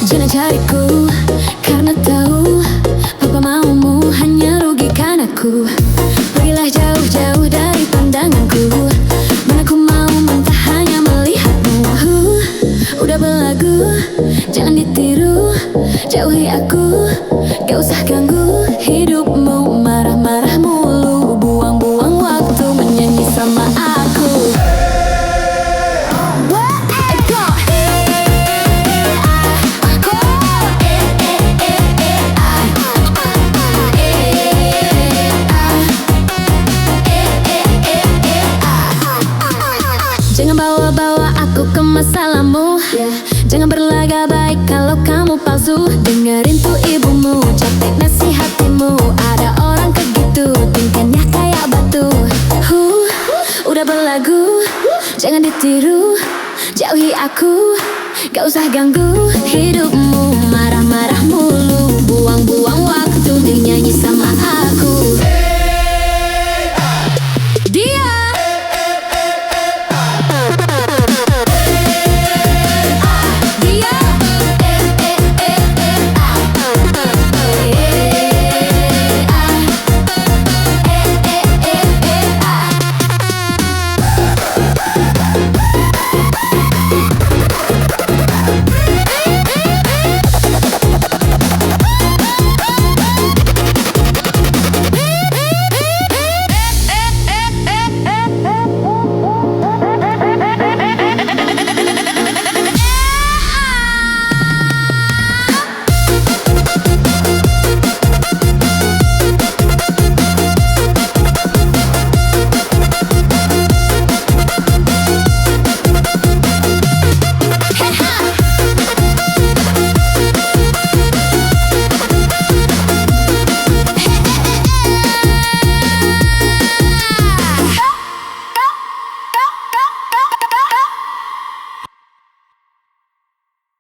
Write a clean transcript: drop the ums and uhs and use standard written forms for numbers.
Jangan cariku karena tahu apa maumu hanya rugikan aku. Pergilah jauh-jauh dari pandanganku, mana ku mau mentah hanya melihatmu. Udah belagu, jangan ditiru, jauhi aku, gak usah ganggu hidupmu. Marah-marah mulu, buang-buang waktu menyanyi sama aku. Jangan bawa-bawa aku ke masalahmu, jangan berlagak baik kalau kamu palsu. Dengerin tuh ibumu, catat nasihatimu. Ada orang kayak gitu, tingkahnya kayak batu. Udah belagu, jangan ditiru, jauhi aku, gak usah ganggu hidupmu. Marah-marah mulu, buang-buang waktu, dia nyanyi sama